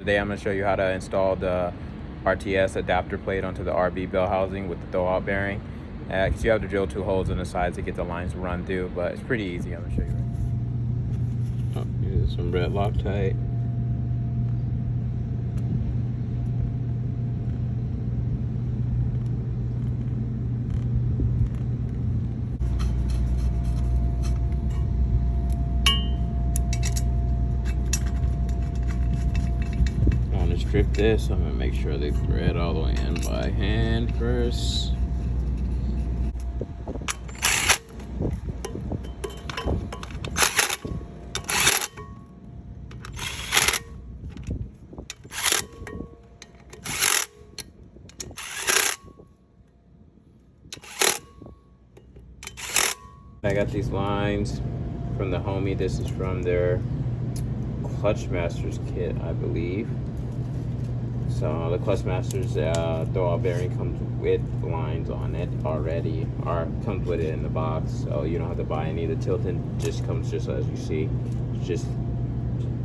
Today I'm going to show you how to install the RTS adapter plate onto the RB bell housing with the throwout bearing. Because you have to drill 2 holes in the sides to get the lines to run through, but it's pretty easy. I'm going to show you right now. Here's some red Loctite. Strip this. I'm gonna make sure they thread all the way in by hand first. I got these lines from the homie. This is from their Clutch Masters kit, I believe. So the Clutch Masters throwout bearing comes with lines on it already, or comes with it in the box, so you don't have to buy any. The tilting just comes just as you see. It's just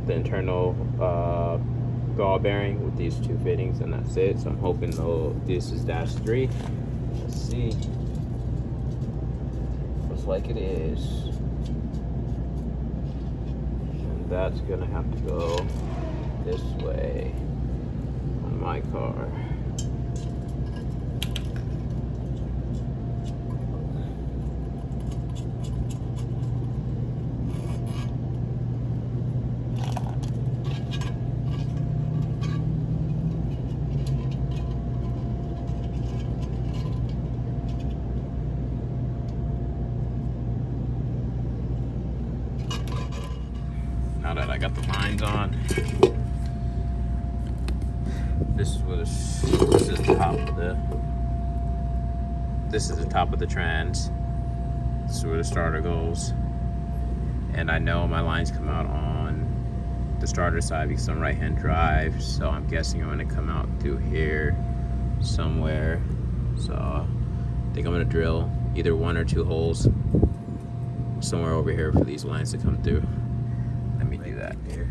the internal throwout bearing with these 2 fittings, and that's it. So I'm hoping this is -3. Let's see. Looks like it is. And that's gonna have to go this way. My car. Now that I got the lines on, this is the top of the trans. This is where the starter goes, and I know my lines come out on the starter side because I'm right-hand drive, so I'm guessing I'm going to come out through here somewhere. So I think I'm going to drill either 1 or 2 holes somewhere over here for these lines to come through. Let me do that here.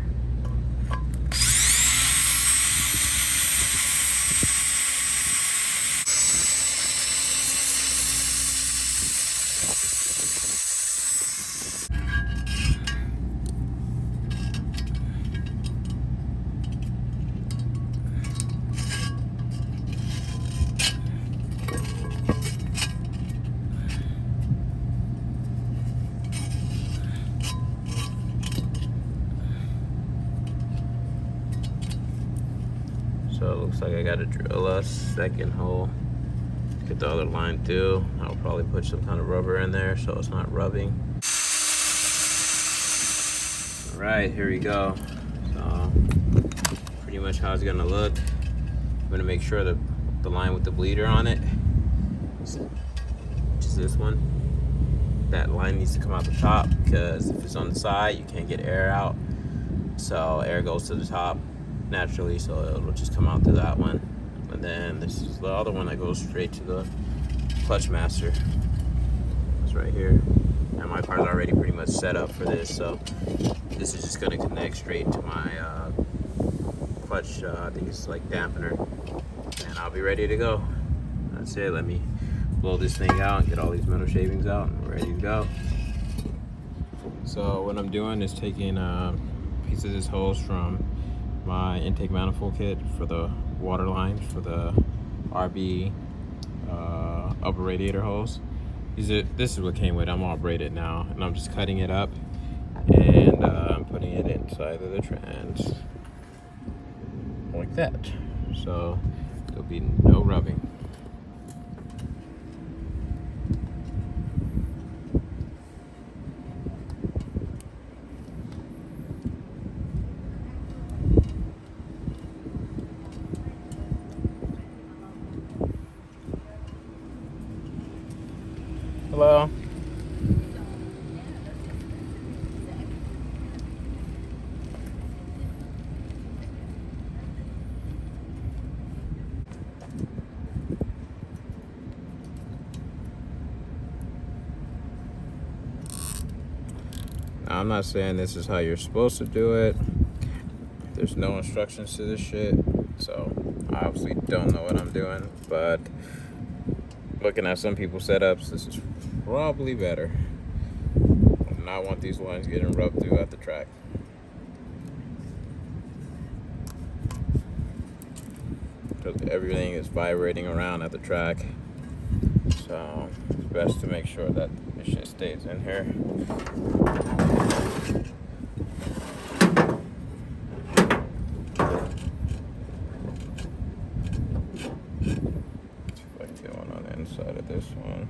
So it looks like I gotta drill a 2nd hole, get the other line through. I'll probably put some kind of rubber in there so it's not rubbing. All right, here we go. So pretty much how it's gonna look. I'm gonna make sure that the line with the bleeder on it, which is this one, that line needs to come out the top, because if it's on the side, you can't get air out. So air goes to the top naturally, so it'll just come out through that one. And then this is the other one that goes straight to the Clutch Master. It's right here, and my car's already pretty much set up for this, so this is just going to connect straight to my clutch. I think it's like dampener, and I'll be ready to go. That's it. Let me blow this thing out and get all these metal shavings out, and we're ready to go. So what I'm doing is taking a piece of this hose from my intake manifold kit for the water lines for the RB upper radiator hose. This is what came with it. I'm all braided now, and I'm just cutting it up, and I'm putting it inside of the trans like that. So there'll be no rubbing. Hello. I'm not saying this is how you're supposed to do it. There's no instructions to this shit, so I obviously don't know what I'm doing, but looking at some people's setups, this is probably better. I do not want these lines getting rubbed through at the track. Because everything is vibrating around at the track. So it's best to make sure that this shit stays in here. See if I can get one on the inside of this one.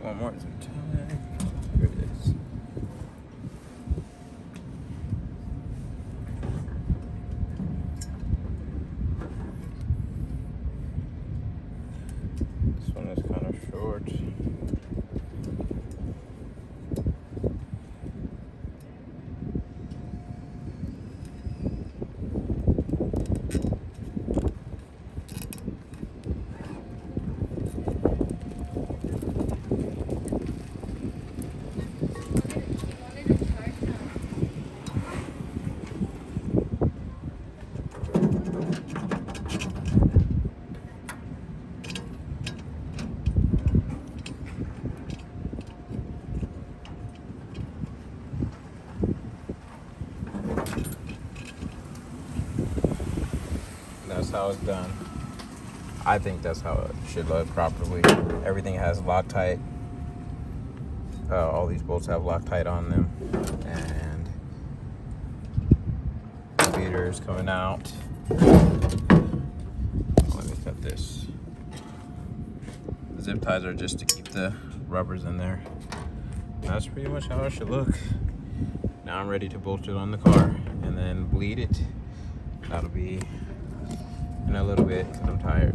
One more time. Here it is. This one is kind of short. That's how it's done. I think that's how it should look properly. Everything has Loctite. All these bolts have Loctite on them, and the beater is coming out. Let me cut this. The zip ties are just to keep the rubbers in there. That's pretty much how it should look. Now I'm ready to bolt it on the car and then bleed it. That'll be in a little bit because I'm tired.